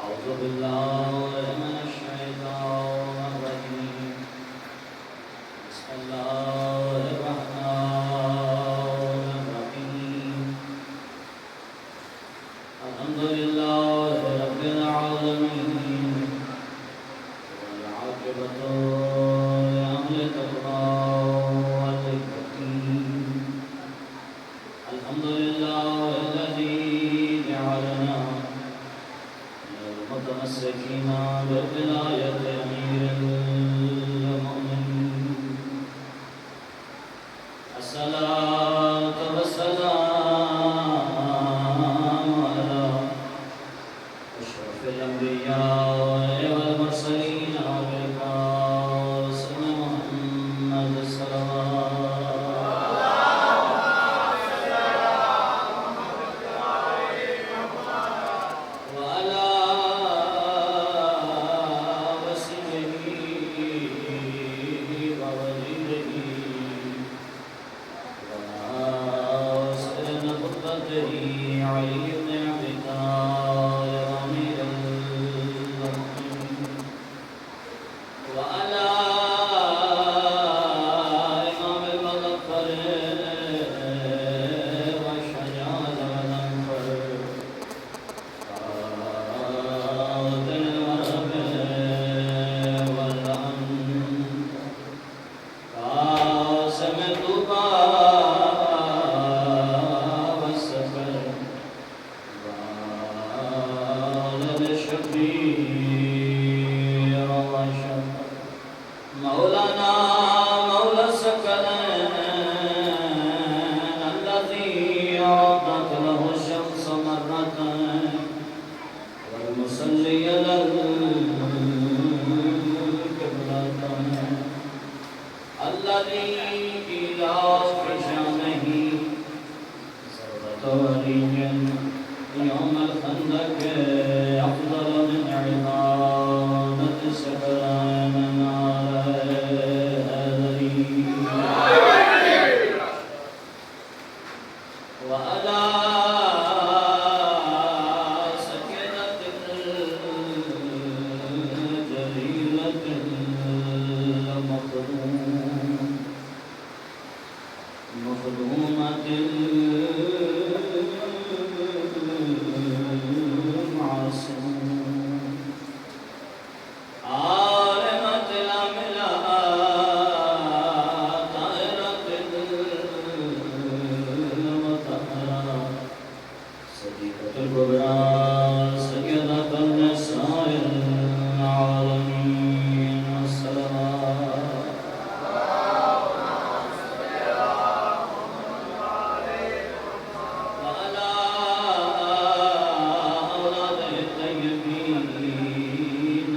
أعوذ بالله من الشيطان الرجيم بسم الله الرحمن الرحيم الحمد لله رب العالمين والعاقبة لأهل التقوى والمتقين الحمد لله الذي جعلنا متمسكين بولاية أمير المؤمنين الصلاة والسلام على أشرف الأنبياء والمرسلين أبي القاسم محمد وعلى وصحبه ووزيره وسائر خطبته علي بن أبي طالب أمير المؤمنين وعلى إمام المظفر والشجاعة والأنفر قاتل الورق والأمن قاسم الطوبى والسفر والد الشبير والشفر مولانا مولى الثقلين الذي عرضت له الشمس مرتين والمصلي له القبلتين الذي إلى شانه ضربة ولي يوم الخندق أفضل من عبادة سكران على هذه وعلى سكينة جليلة مخدومة معصوم عالمة الأملاء طائرة المطهرة صديقة الكبرى سيدة النساء العالمين والسلام وعلى أولاده الطيبين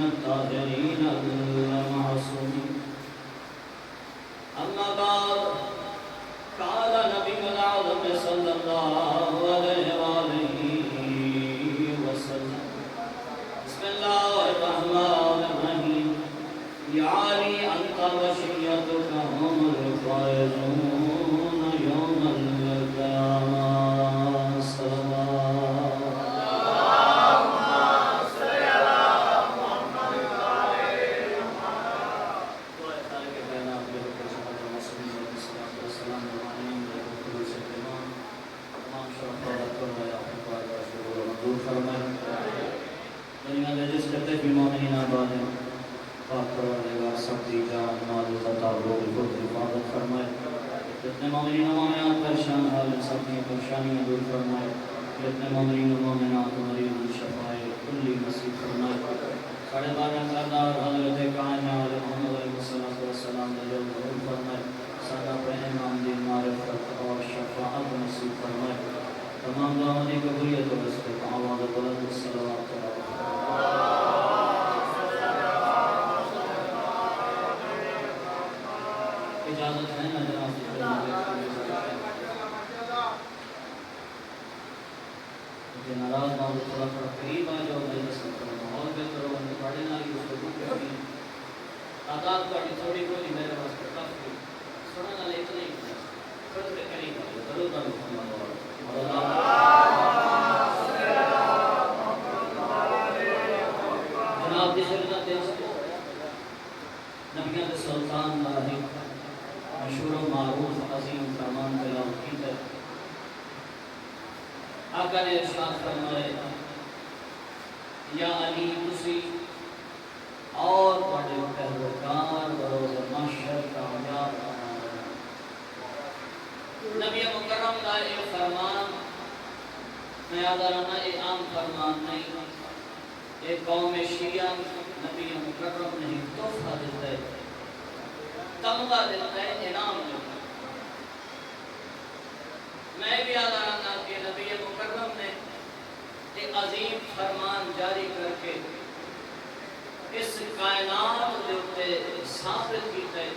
الطاهرين المعصومين أما بعد قال نبي العظم صلى الله عليه وآله وسلم بسم الله الرحمن الرحيم يا علي أنت وشيتك هم الفائزون يوم القيامة صلوات دنیا میں جس کرتے بھی مومنین آباد ہیں پاک پروردگار سب دی جان مال خطا روح خود حفاظت فرمائے جتنے مومنین و مومنات پریشان حال سب کی پریشانیاں دور فرمائے جتنے مومنین و مومنات مریض شفائے کلی نصیب فرمائے ساڑھے بارہ سردار حضرت کائنات محمد علیہ السلام نے جو ظہور فرمائے سادہ پہ امام دین معرفت اور شفاعت نصیب فرمائے تمام دعاؤں کی قبولیت و رزق آواز بلند الصلوات اجازت ہے نا جناب مجھے ناراض نہ ہو تھوڑا قریب آ جاؤ میں دس ماحول بہتر ہو پڑھے نہ کی اس کو تعداد پڑھی تھوڑی کوئی میرے واسطے کافی سننا لے اتنا ہی تھوڑے قریب آ جاؤ ضرور جناب کی خدمت نبیوں کے سلطان ماہی مشہور و معروف عظیم فرمان تلاوت کی ہے۔ آقا نے ارشاد فرمائے یا علی تسی اور بڑے پیروکار بروز محشر کامیاب نبی مکرم کا ایک فرمان میں یاد آنا ایک عام فرمان نہیں، ایک قوم شیعہ نبی مکرم نہیں تحفہ دیتا ہے، تمغہ دیتا ہے، انعام دیتا ہے۔ میں بھی یاد آنا کہ نبی مکرم نے ایک عظیم فرمان جاری کر کے اس کائنات دیتے ثابت کیتا ہے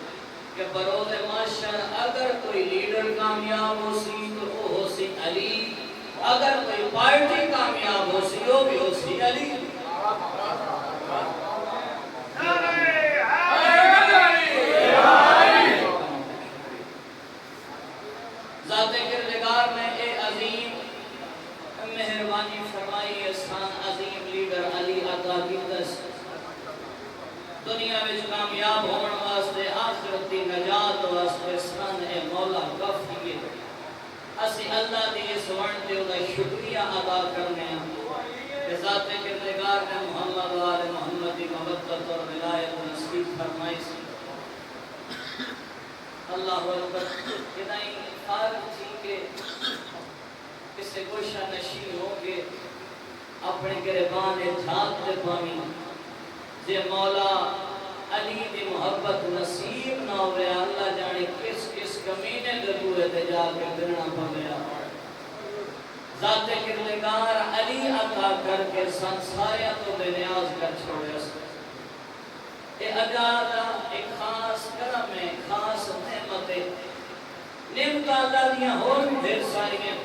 کہ بروز محشر اگر کوئی لیڈر کامیاب ہو سی تو وہ ہو سی علی، اگر کوئی پارٹی کامیاب ہو سی وہ بھی ہو سی علی۔ ذات کردگار نے ایک عظیم مہربانی فرمائی، احسان عظیم لیڈر علی عطا کی دس دنیا میں کامیاب ہونے واسطے آخرتی نجات واسطے سن اے مولا کافی ہے۔ اسی اللہ دی اس ورنتے ہوگا شکریہ ادا کرنے ہیں کہ ذات کردگار نے محمد و آل محمد کی محبت اور ولایت نصیب فرمائی سی۔ اللہ اکبر اتنی فارغ تھی کہ کسے گوشہ نشین ہو کے اپنے گریبان جھاگ دے پانی جے مولا علی دی محبت نصیب نہ ہوئے اللہ جانے کس کس کمینے گدوئے تے جا کے گرنا پڑیا۔ ذات کردگار علی عطا کر کے سنساریاں تو بے نیاز کر چھوڑے اس اے اجادہ ایک خاص کرم ہے، خاص نعمت ہے، نعمت اللہ دیاں اور بھی دیر ساری ہیں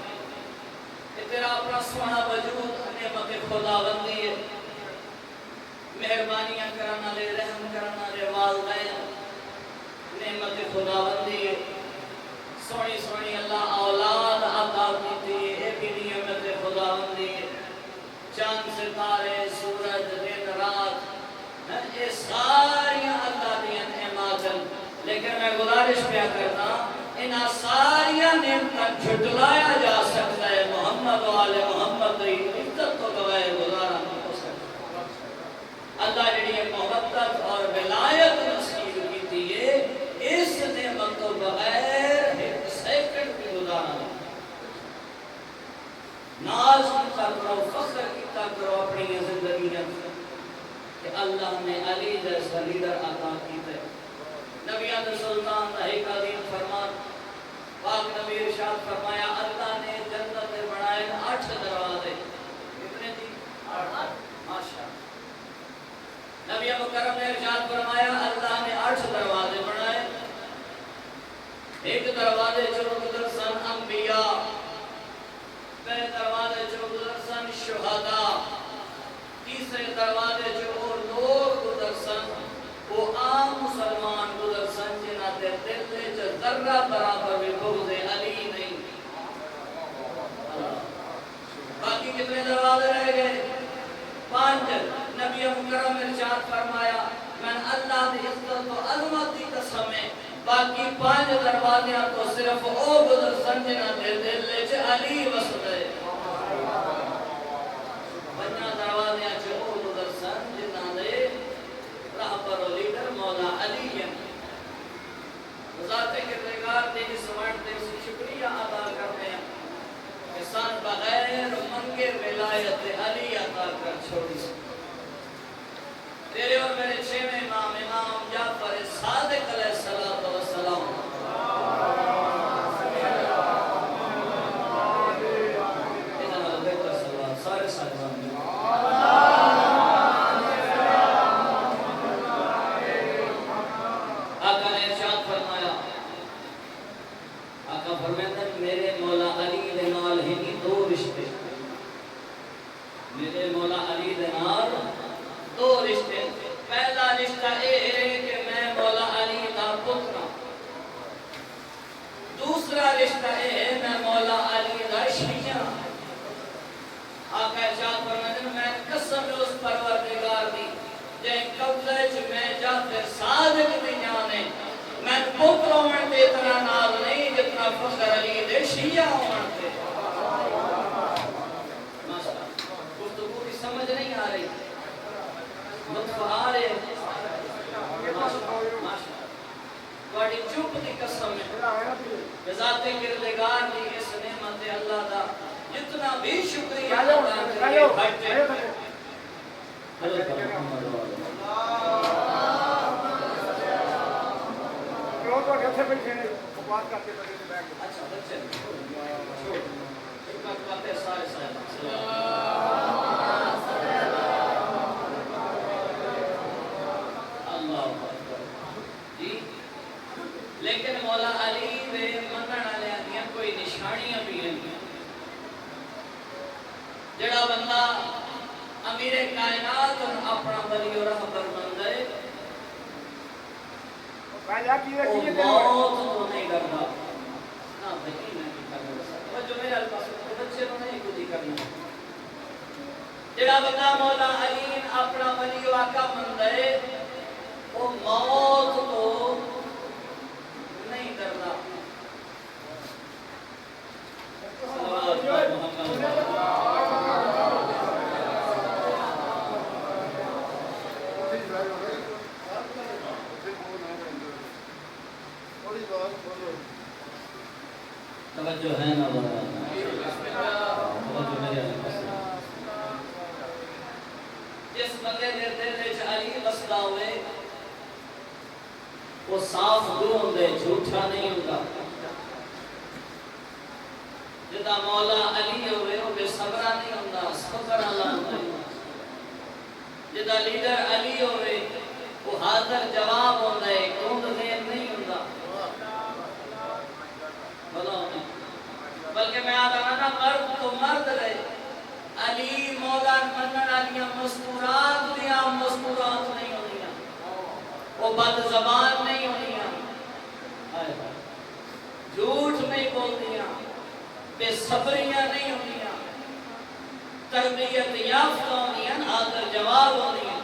کہ تیرا اپنا سونا وجود نعمت خداوندی ہے، مہربانیاں کرنا لے، رحم کرنا لے والدین نعمت خداوندی ہے، سونی سونی اللہ اولاد عطا کی تھی، اے بھی نعمت خداوندی ہے، چاند ستارے سورج دن رات یہ ساری اللہ دیا نعمات ہیں، لیکن میں گزارش پیا کرنا انہاں ساری نعمت جھٹلایا جا سکتا ہے محمد و آل محمد کی عزت تو گوائے گزارا نہیں ہو سکتا۔ اللہ جڑی محبت اور ولایت نصیب کی تھی اس نعمت تو بغیر ایک سیکنڈ بھی گزارا نہیں۔ ناز کیتا کرو، فخر کیتا کرو اپنی زندگی میں کہ اللہ نے علی جیسا لیڈر عطا کیتا ہے۔ نبیان سلطان ایک عظیم فرمان پاک نبی ارشاد فرمایا اللہ نے جنت میں بنائے 8 دروازے، کتنے تھی؟ 8 ماشاء نبی مکرم نے ارشاد فرمایا اللہ نے 8 دروازے بنائے، ایک دروازے جو گزر سن انبیاء، پہلے دروازے جو گزر سن شہداء، تیسرے دروازے جو اور لوگ گزر سن وہ عام مسلمان گزر سن جنہ دے دل دے جو ذرہ برابر بھی بغض علی نہیں۔ باقی کتنے دروازے رہ گئے؟ 5۔ نبی مکرم ارشاد فرمایا میں اللہ دی عزت و عظمت دی قسم ہے باقی 5 دروازیاں تو صرف او گزر سن جنہ دے دل دے جو علی وسط ہے۔ 5 دروازیاں جو او گزر سن جنہ دے رہبر و لیڈر مولا علی ہے۔ ذات کردگار دے اس وقت دے سے شکریہ ادا کرتے ہیں کہ سان بغیر منگے ولایت علی عطا کر چھوڑی سے تیرے اور میرے 6ویں امام امام جعفر صادق علیہ السلام شیعہ ہوتے گفتگو کی سمجھ نہیں آ رہی لطف آ رہے بڑی چپ کی قسم ہے ذات کردگار دی اس نعمت اللہ دا جتنا بھی شکریہ ادا کرے گھٹ حضرت محمد اچھا بچے لیکن مولا علی دے منن والے دیاں کوئی نشانیاں بھی ہیں جڑا بندہ امیر کائنات اپنا ولی اور رہبر بن گئے وہ موت تو نہیں ڈرتا نہ بچی نہیں کرنا جو میرے پاس بچے کو نہیں کچھ کرنا جڑا بندہ مولا علی اپنا ولی اور آقا بن گئے وہ موت تو نہیں ڈرتا توجہ ہے نا توجہ میرے جس بندے دے دل وچ علی بسدا ہوئے وہ صاف دو ہوندے جھوٹا نہیں ہوندا جدا مولا علی ہوئے وہ بے صبرا نہیں ہوندا صبر والا ہوندا جدا لیڈر علی ہوئے وہ حاضر جواب ہوندا ہے کون ذہن نہیں ہوندا بلکہ میں آدھانا مرد تو مرد رہے علی مولا منن والیاں مستورات دیا مستورات نہیں ہونیاں وہ بد زبان نہیں ہونیاں جھوٹ نہیں بولدیاں بے صبریاں نہیں ہونیاں تربیت یافتہ ہونیاں حاضر جواب ہونیاں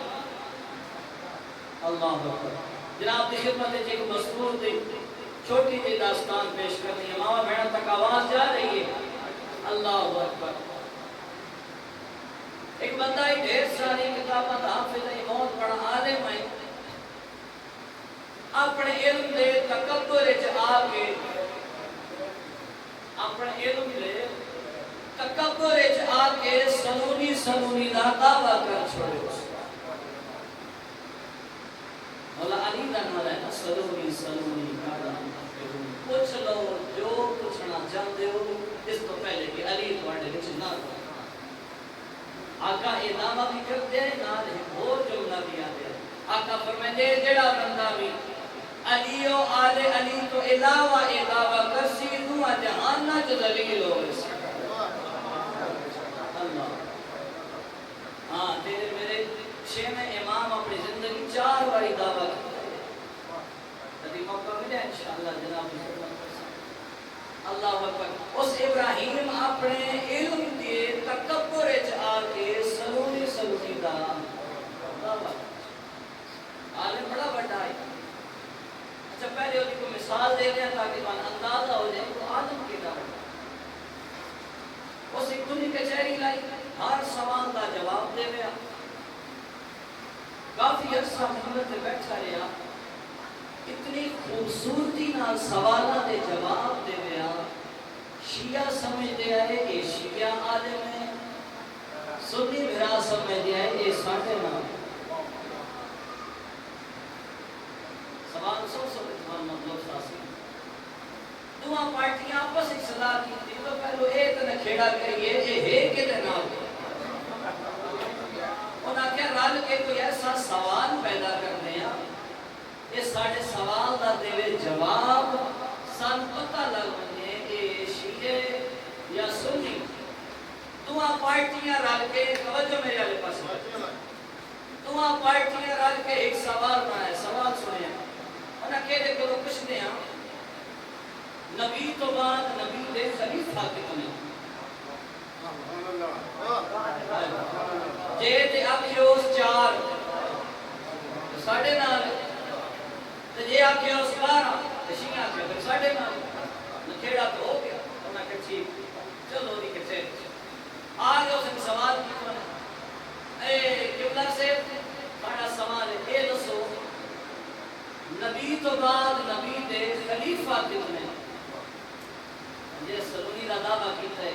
اللہ اکبر جناب دی خدمت ایک مستور دی چھوٹی جی داستان پیش کرنی ہے ماما بہن تک آواز جا رہی ہے اللہ اکبر ایک بندہ ہی ڈھیر ساری کتاباں حافظ ہے بہت بڑا عالم ہے اپنے علم دے تکبر وچ آ کے اپنے علم دے تکبر وچ آ کے سنونی دا دعویٰ کر چھوڑے مولا علی دا نام ہے سلونی پوچھ لو جو پوچھنا چاہتے ہو اس تو پہلے کہ علی تواڈے وچ نہ آقا یہ دعویٰ بھی کرتے ہیں نال اور جملہ بھی آتے ہیں آقا فرمائے جڑا بندہ بھی علی و آل علی تو علاوہ یہ دعویٰ کرسی دعا جہان نہ جو دلیل ہو اللہ ہاں تیرے میرے شیخ امام اپنی زندگی 4 باری دعویٰ کرتے ہیں کبھی موقع ملے انشاءاللہ جناب اللہ اکبر اس ابراہیم اپنے علم دے تکبر وچ آ کے سلونی دا عالم بڑا بڑا ہے اچھا پہلے اس کو مثال دے دیں تاکہ تمہیں اندازہ ہو جائے تو آدم کی دا اس ایک دنی کچہری لائی ہر سوال دا جواب دے گیا کافی عرصہ محمد سے بیٹھا رہا اتنی خوبصورتی نال سوالہ دے جواب دے گیا شیعہ سمجھ دے آئے یہ شیعہ عالم ہے سنی بھرا سمجھ دے آئے یہ ساٹھے نام سوال سو اتفان مطلب ساسی دعا پارٹیاں آپس ایک صلاح کی تھی تو پہلو ایک نہ کھیڑا کریے ہے کہ دے نام انہاں کیا رال کے کوئی ایسا سوال پیدا کرنے ہیں یہ ساڑھے سوال دا دے جواب سان پتہ لگ بنے کہ شیعہ یا سنی دعا پارٹیاں رال کے توجہ میرے آلے پاس دعا پارٹیاں رال کے ایک سوال بنائے سوال سنے ہیں انہاں کہتے کرو کچھ دے ہاں نبی تو بعد نبی دے خلیفہ کتنے جے اکھیوس 4 ساڑھے نال جے اکھیوس 12 شیعہ کے ساڑھے نال کھیڑا تو ہو گیا انہاں چلو دی کسے آگے اس نے سوال کیا اے قبلہ سے بڑا سوال ہے اے دسو نبی تو بعد نبی دے خلیفہ کتنے یہ سلونی کا دعویٰ کیتا ہے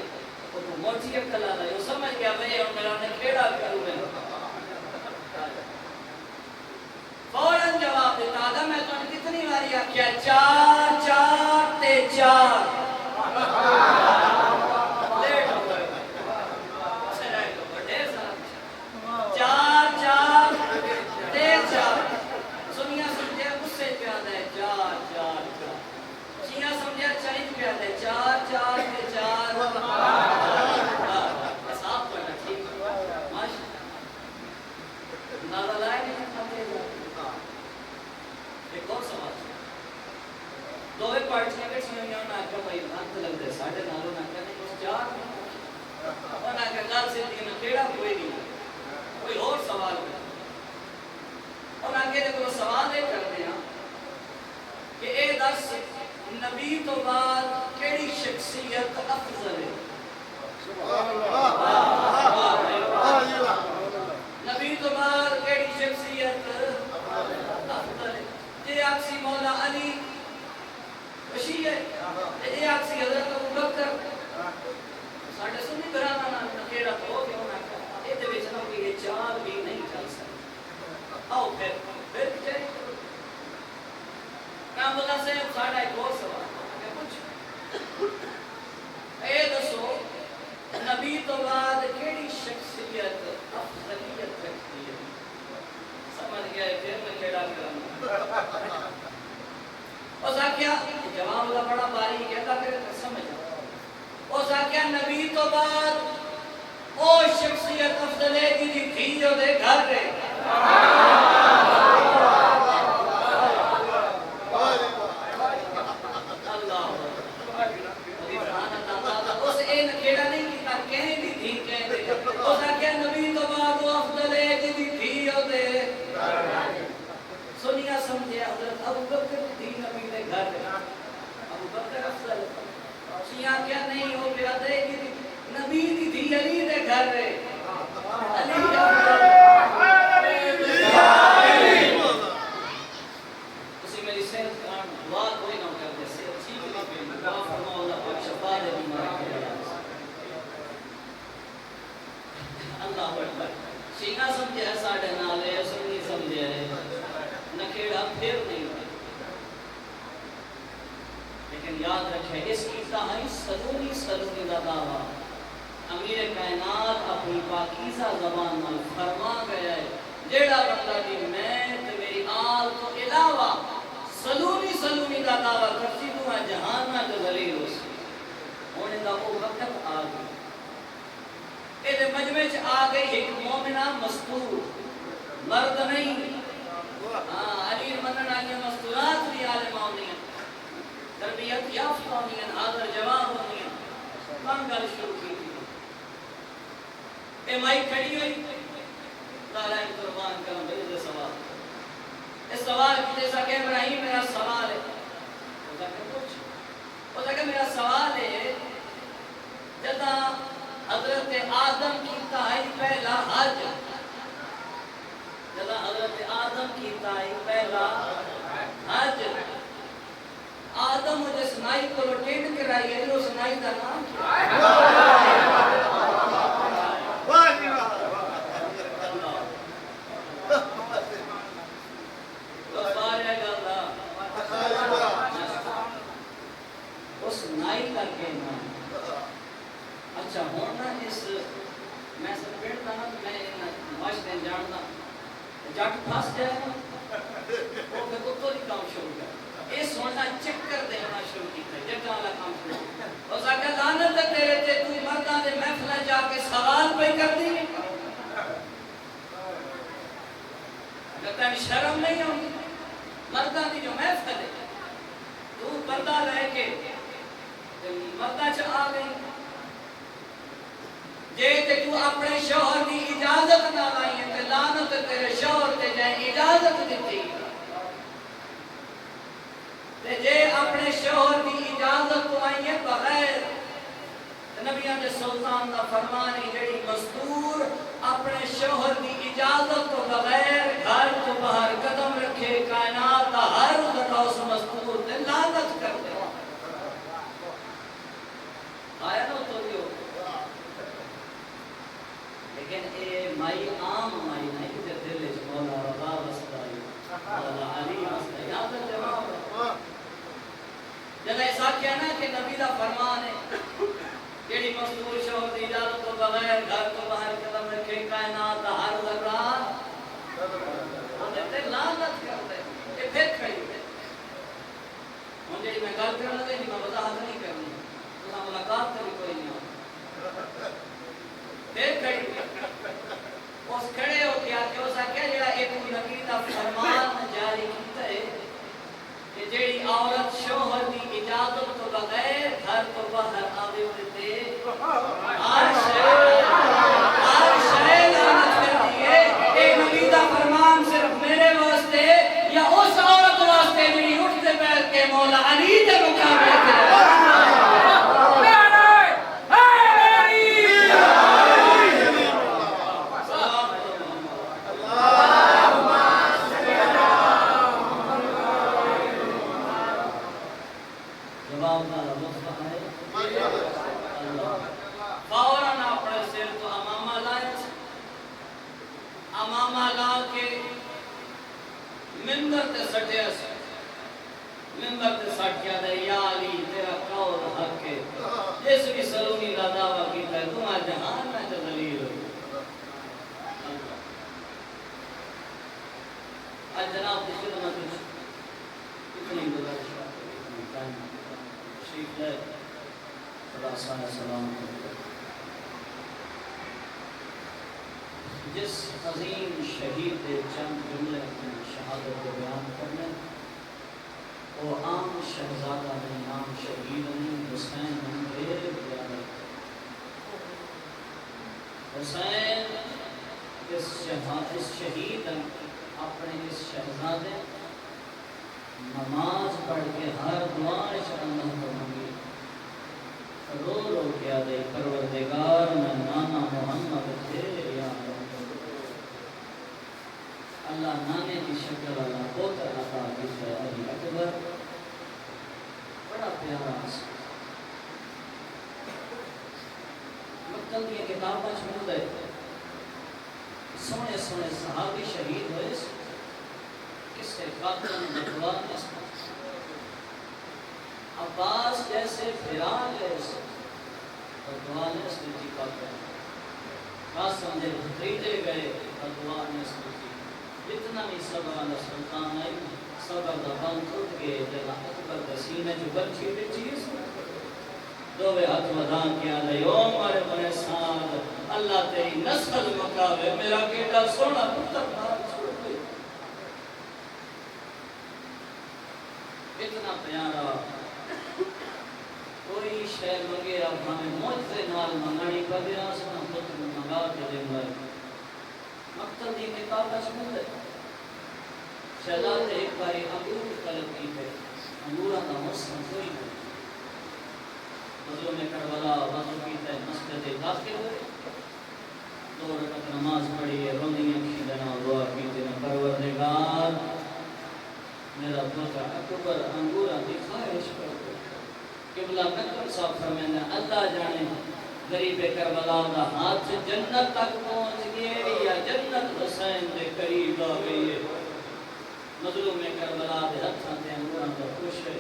وہ تو موٹی عقل آ رہا ہے وہ سمجھ گیا بھئی اور میرا نے کھیڑا کروں میں فوراً جواب دیتا آدم میں تو نے کتنی باری آکیا چار چار تے چار لیٹ ہو گئے چار چار تے چار سنیا سمجھے اس سے پیادا ہے چار چار چار شیعہ سمجھے چاہیے پیادا ہے چار چار تے چار حساب کرنا ٹھیک ماشاء نارا لائے نہیں کھاتے ایک اور سوال دوے پارٹیاں بیٹھی ہوئی ہیں نہ کہ بھائی بات لگ دے ساڑھے نالوں نہ کہ نہیں اس چار اور نہ کہ گل سے دین کیڑا کوئی نہیں کوئی اور سوال ہے اور آگے دیکھو سوال یہ کرتے ہیں کہ اے دس نبی تو بعد کیڑی شخصیت افضل ہے نبی تو بعد کیڑی شخصیت افضل ہے یہ آکسی مولا علی وشی ہے یہ آکسی حضرت ابو بکر ساڑھے سنی گرانا نکیڑا تو ہو گیا ہونا یہ دے بیچنا کہ یہ چار بھی نہیں چل سکتا آؤ پھر چاہیے کام بلا سے ساڑھا ایک اور سوال کہ کچھ اے دسو نبی تو بعد کیڑی شخصیت افضلیت رکھتی ہے سمجھ گیا ہے پھر میں کیڑا کرنا اور ساکیا جواب اللہ بڑا باری کہتا کرے تو سمجھ اور ساکیا نبی تو بعد او شخصیت افضل ہے جی تھی دے گھر رہے سنیا سمجھے حضرت ابو بکر دی نبی دے گھر ابو بکر افضل شیعہ کیا نہیں ہو گیا دے گی نبی دی دی علی دے گھر رہے علی اسی میری صحت کان دعا کوئی نہ کر دے صحت ٹھیک نہیں دعا فرما اللہ پاک شفا دے بیمار کے اللہ اکبر شیعہ سمجھے ساڑھے نالے سنی سمجھے نکیڑا پھر نہیں ہوئی لیکن یاد رکھے اس کی تہائی سلونی دا دعویٰ امیر کائنات اپنی پاکیزہ زبان میں فرما گیا ہے جیڑا بندہ دی میں تے میری آل تو علاوہ سلونی دا دعویٰ کرتی دوں جہان میں جو ذلیل ہو سی ہونے دا وہ وقت آ گئی اے دے مجمع چ آ گئی ایک مومنہ مستور مرد نہیں علی منن آئیے مستورات بھی عالم ہونی ہیں تربیت یافتہ ہونی ہیں حاضر جواب ہونی ہیں کام گل شروع کی تھی اے مائی کھڑی ہوئی دارائن قربان کرم بھئی سوال اس سوال کی جیسا کہ ابراہیم میرا سوال ہے وہ کہ کچھ وہ کہ میرا سوال ہے جدا حضرت آدم کی تائی پہلا حج جدا حضرت آدم کی تائی پہلا حج آدم مجھے سنائی کو روٹین کرائی ہے جو سنائی دا نام اس نائی کا کہنا اچھا ہونا اس میں سب پیڑتا نا تو میں ماشت دین جانتا جاٹ پھاس جائے نا وہ میں کو تو کام شروع کر اس ہونا چکر دینا شروع کی تھا جب والا کام شروع اور ساکہ لانت تیرے تے تو مردان دے محفلہ جا کے سوال پہ کر دی کہتا ہے شرم نہیں ہوگی مردان دی جو محفل ہے تو پردہ رہ کے مردہ چاہ آ گئی جے تے تو اپنے شوہر دی اجازت نہ لائی ہے تے لعنت تیرے شوہر تے جائے اجازت دیتی تے جے اپنے شوہر دی اجازت تو آئی ہے بغیر نبیاں دے سلطان دا فرمان ہے جڑی مزدور اپنے شوہر دی اجازت تو بغیر گھر تو باہر قدم رکھے کائنات دا ہر ذرہ اس مزدور تے لعنت کر دے آیا نا تو دیو لیکن اے مائی عام مائی نہیں تے دل وچ مولا رضا وسطائی مولا علی وسطائی یاد ہے جواب جب ایسا کیا نا کہ نبی دا فرمان ہے جیڑی مزدور شوہر دی اجازت تو بغیر گھر تو باہر قدم رکھے کائنات دا ہر ذرہ تے لعنت کر دے یہ پھر کھڑی ہے ہن جی میں گل کرن لگا نہیں میں وضاحت نہیں کرنی تساں ملاقات تے بھی کوئی نہیں ہو پھر کھڑی اس کھڑے ہو کے آ کے اس آ کے جڑا ایک نبی دا فرمان جاری کیتا ہے کہ جیڑی عورت شوہر دی اجازت تو بغیر گھر تو باہر آوے تے ہر شے لعنت کرتی ہے اے نبی دا فرمان صرف میرے واسطے یا اس عورت واسطے جڑی اٹھتے بیٹھ کے مولا علی دے مقابلے تے منبر تے سٹیا سی منبر تے سٹ کے دے یا علی تیرا قول حق ہے جس بھی سلونی دا دعویٰ کیتا ہے تم جہان میں تے دلیل ہو آج جناب کی خدمت اتنی گزارش شریف لے خدا سلام جس عظیم شہید دے چند جملے اپنے شہادت کو بیان کرنے وہ عام شہزادہ نہیں عام شہید نہیں حسین نہیں حسین اس شہید اپنے اس شہزادے نماز پڑھ کے ہر دعا اللہ کو منگی رو رو کیا دے پروردگار میں نانا محمد تیرے یا اللہ نانے کی شکل والا پوتر عطا کیتا ہے علی اکبر بڑا پیارا مکتب کی کتاباں چھوڑ دے سونے سونے صحابی شہید ہوئے کس سے قاتل بدوا نسبت عباس جیسے فیران جیسے بدوا نسبت کی قاتل قاسم جب بھتیجے گئے بدوا نسبت جتنا بھی صبر والا سلطان آئی صبر دا بند ٹوٹ گئے جب اکبر دا سینے جو برچی بچی دوے ہاتھ ودان کیا لے او مارے بنے ساتھ اللہ تیری نسل مقابے میرا بیٹا سونا پتر بھار چھوڑ گئی اتنا پیارا کوئی شہر منگے اب ہمیں موجزے نال منگانی پا دیا سنا پتر منگا کے دیں گئے مقتل دی کتاب شمول ہے شہزاد ایک باری انگور طلب کی ہے انگورہ کا موسم کوئی ہے وضو میں کربلا وضو کیتا ہے مسجد داخل ہوئے 2 رکعت نماز پڑھی ہے روندیاں کھیلنا دعا کیتے ہیں پروردگار میرا پوتر اکبر انگورہ دی خواہش کرتے قبلہ مکتب صاحب فرمائنا اللہ جانے غریب کربلا دا ہاتھ جنت تک پہنچ گئے یا جنت حسین دے قریب آ گئی ہے مظلوم کربلا دے ہتھاں تے انگوراں دا خوش ہے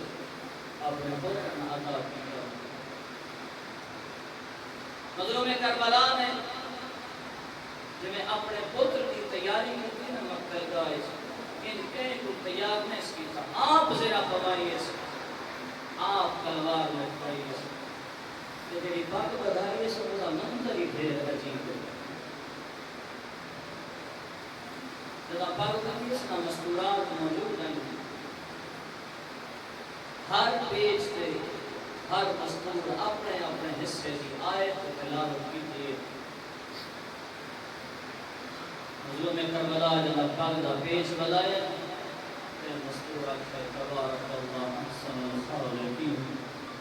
اپنے پتر نہ عطا کیا مظلوم کربلا نے جب میں اپنے پتر کی تیاری کی نا مقتل کا ان کہیں کو تیار نہیں اس کی تھا آپ ذرا پوائی اس آپ تلوار میں پڑی اس کہ جڑی پاک بدھائی ہے سب کا منظر ہی پھر عجیب ہے جب پاک بدھائی اس کا مستورات موجود نہیں ہر پیج سے ہر مستور اپنے اپنے حصے کی آیت تلاوت کی تھی حضور میں کربلا جب پاک دا پیج بلائے پھر مستور آکھا تبارک اللہ احسن الخالقین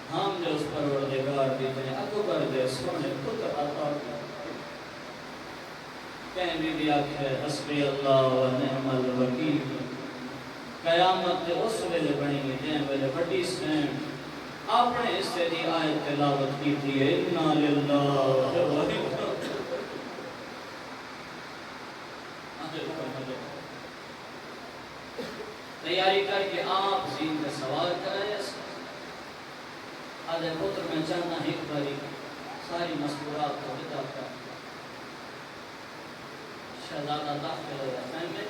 ہم جو اس پروردگار دی نے اکبر دے سونے پتر عطا کہیں بھی آکھے حسبی اللہ و نعم الوکیل قیامت دے اس ویلے بنی گی جن ویلے بڑی سین اپنے حصے دی آیت تلاوت کی تھی انا للہ و انا تیاری کر کے آپ زین کا سوال کرائے آدھے پتر میں چاہنا ایک باری ساری مذکورات کو بتا کر شہزادہ داخل ہو جاتا ہے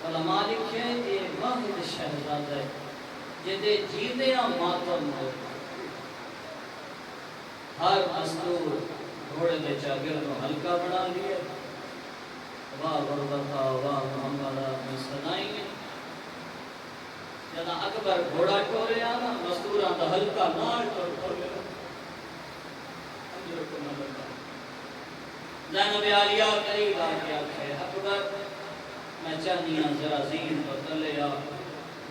علماء لکھے یہ واحد شہزادہ ہے جدے جیدیاں ماتم ہو ہر مستور گھوڑے دے چاگر کو ہلکا بنا لیے واہ غربتا واہ محمدہ میں صدائیں گے جنا اکبر گھوڑا ٹورے آنا مستوران دا ہلکا نار ٹورے زینب عالیہ قریب آکے آکھے اکبر میں چاہنیاں ذرا زین پر تلے آ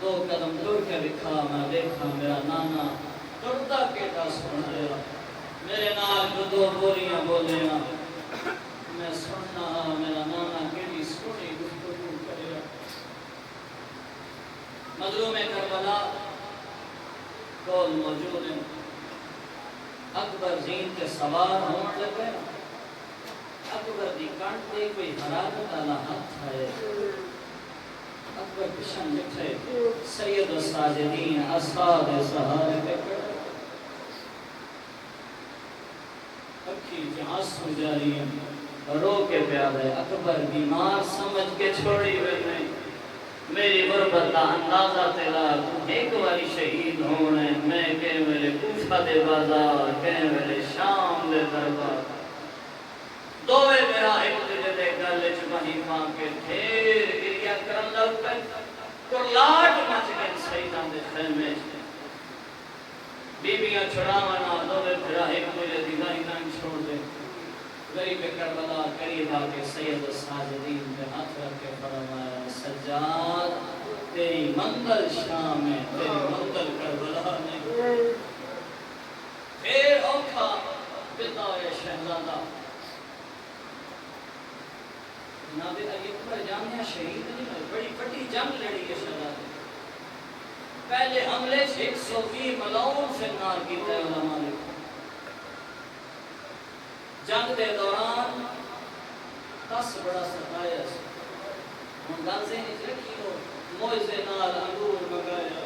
دو قدم ٹور کے بکھا میں دیکھا میرا نانا ٹرتا کیٹا سن لیا میرے نال جو دو بولیاں بولے آ میں سننا میرا نانا کیٹی سنی گفتگو کرے مظلوم کربلا کول موجود ہیں اکبر زین کے سوار ہون لگے اکبر دی کانٹ دے کوئی حرارت آلہ ہاتھ ہے اکبر پشن لکھے سید الساجدین اصحاب سہارے پکڑ اکھی جہاں سو جاری ہیں رو کے پیادے اکبر بیمار سمجھ کے چھوڑی ہوئے نہیں میری غربت دا اندازہ تیرا ایک والی شہید ہونے میں کہیں میرے کوفہ دے بازار کہیں میرے شام دے دربار دوئے میرا ایک تجھے دے گلے چپہی پان کے ڈھیر گریا کرن لگ پہ کرلاٹ مچ گئے سیدان دے خیمے بیبیاں چھڑاوانا دوئے میرا ایک تجھے دیگائی نام چھوڑ دے غریب کربلا قریب آکے سید الساجدین پہ ہاتھ رکھ کے فرمایا سجاد تیری منزل شام ہے تیری منزل کربلا نہیں پھر اوکھا پتا ہے شہزادہ جناب اکبر جامعہ شہید نہیں بڑی بڑی جنگ لڑی ہے شہزادہ پہلے حملے سے 120 ملاؤں سے نار کی تے علماء نے جنگ دے دوران 10 بڑا ستایا ہن گل سے نہیں رکھی ہو موزے نال انگور مگایا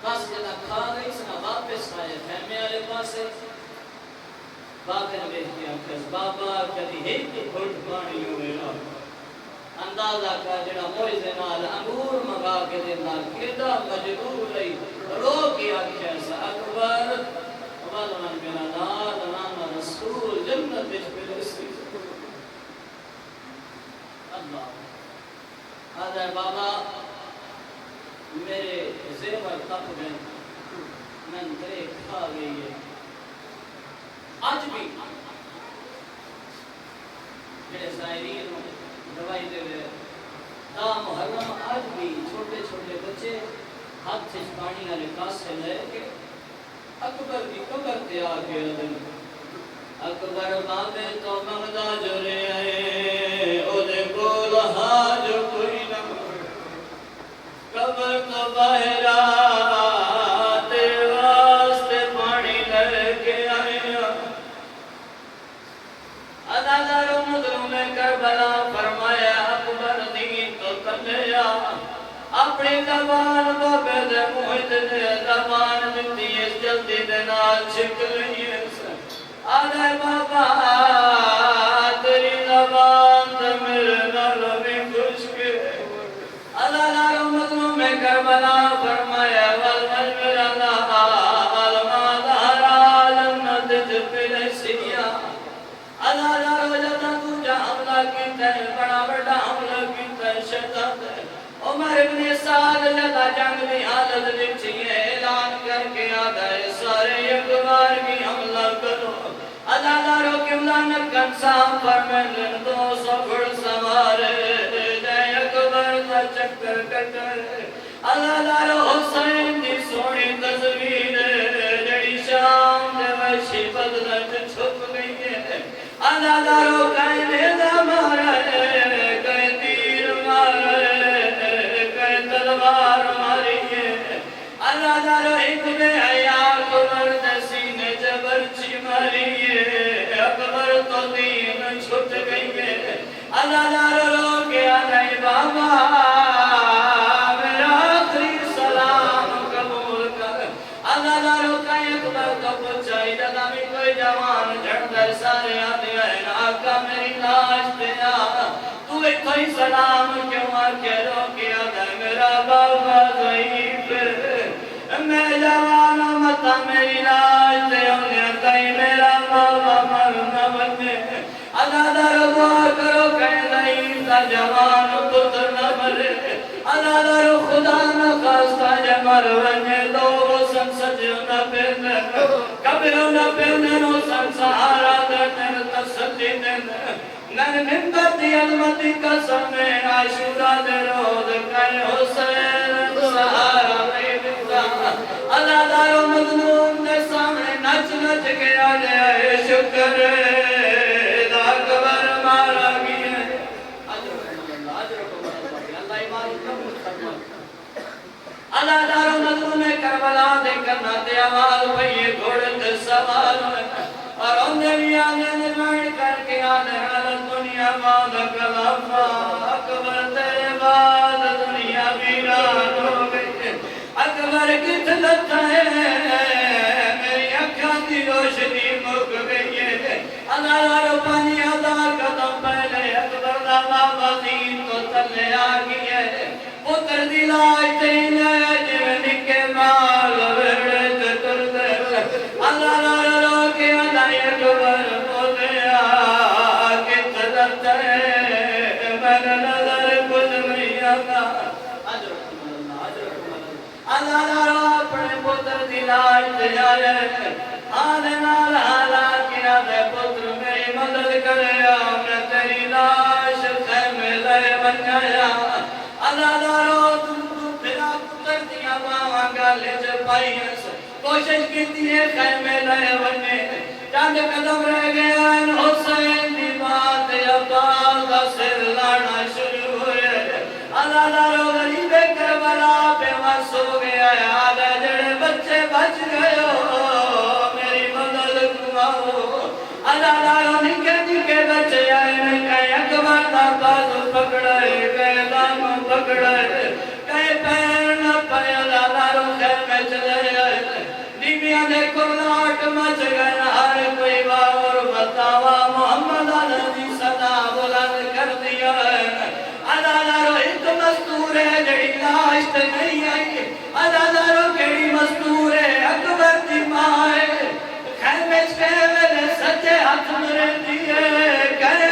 10 جنا کھا گئی سنا واپس آئے خیمے والے پاسے بابے نے بیٹھ کے آنکھیں بابا کدی ایک گھٹ پانی ہوئے اندازہ کا جڑا موزے نال انگور مگا کے دینا کیڑا مجبور رہی رو کے آنکھیں اکبر والمن میرا داد نام رسول جنت بلسی اللہ آدھے بابا میرے زیور تپ گئے میں ترے کھا گئی ہے آج بھی میرے زائرین دوائی دے ہوئے تا محرم آج بھی چھوٹے چھوٹے بچے ہاتھ سے پانی والے کاسے لے کے اکبر کی قبر تے آکے ادن اکبر بابے تو مغدہ جو رے آئے او دے کول حاج کوئی نہ قبر تو باہر تیرے واسطے پانی لے کے آئے ادادارو مظلوم کربلا فرمایا اکبر دین تو کلیا اپنی زبان بابے دے محیط دے زبان دیتی اس جلدی دے نال چھک لئی آدھے بابا تیری زبان دے میرے نال بھی خوش کے اللہ لارو مظلوم کربلا فرمایا والمج میرا نال مادھارا لنت جپلے سیا اللہ لارو جتا تو جا حملہ کی تے بڑا بڑا حملہ کی تے شدت عمر ابن سعد لگا جنگ دی حالت وچ یہ اعلان کر کے آتا ہے سارے اکبر کی حملہ کرو اللہ لارو قبلہ نکن صاحب فرمین 200 گھڑ سوارے دے اکبر کا چکر کٹر اللہ لارو حسین دی سوڑ ادادارو کہیں نیزہ مارے کہیں تیر مارے کہیں تلوار ماریے ادادارو ایک بے حیاء قبر سینے جبر چی ماریے اکبر تو دین چھٹ گئی ہے ادادارو رو کے آدھائی بابا میرا آخری سلام قبول کر ادادارو کہیں اکبر تو پوچھائی جدامی کوئی جوان جھڑ در سارے آدھے ہیں آقا میری لاش دیا تو ایک کوئی سلام کیوں آکے رو کے آدھائی میرا بابا ضعیف میں جوان متا میری لاش دے انہیں کہیں میرا بابا مرنا بنے ادادارو دعا کرو کہیں ضعیف تا جوان پتر نہ مرے ادادارو خدا نہ خواستہ جے مر بنے دو سن سجو نہ پینے کبھیوں نہ پینے نو سن سہارا دینے تسلی دینے میں ممبر دی علمتی قسم میں عاشورہ دے رود کہیں حسین سہارا دیتا ادادارو مظلوم دے سامنے نچ نچ کے آجے شکر دا قبر مارا گیا اللہ ایمان قبول فرمائے ادادارو مظلوم کربلا دے کرنا تے آواز پہیے گھوڑت سوال اور اندھے بھی آنے نمائن کر کے آنے حالت دنیا بعد کلافہ اکبر تیرے بعد دنیا ویران ہو گئی اکبر کت لتا ہے میری اکھاں دی روشنی مک گئی ہے ادادارو پانی ادا قدم پہلے اکبر دا بابا دین تو تلے آگئی ہے پتر دی لاج تین ہے جو نکے مال ویڑے چتر دے ادادارو رو کے ادائی اکبر بولے کت لتا ہے میرے نظر کچھ نہیں آتا ادادارو اپنے پتر دی لاج تے آئے آنے نال حالا کیا دے پتر میری مدد کرے میں تیری لاش خیمے لے بن گیا ادادارو تم پھرا پتر دیا باواں گالے جو پائی کوشش کی دیئے خیمے لے بنے چاند قدم رہ گیا ان حسین دی بات عباس دا سر لانا شروع ہوئے ادادارو غریب کربلا پہ وس ہو گیا آدھے جڑے بچے بچ گئے میری مدد کماؤ ادادارو نکے نکے بچے آئے کہیں اکبر دا بازو پکڑے کہیں دام پکڑے کہیں پیر نہ پائے ادادارو خیر میں چلے آئے نیمیاں دیکھو لاٹ مچ گئے ہر کوئی باور بتاوا محمد علی صدا بلند کر دیا ادادارو ایک مستور ہے جڑی لاش تے نہیں آئی ادادارو کیڑی مستور ہے اکبر دی ماں ہے خیمے چکے میرے سچے ہاتھ مرے دیئے کرے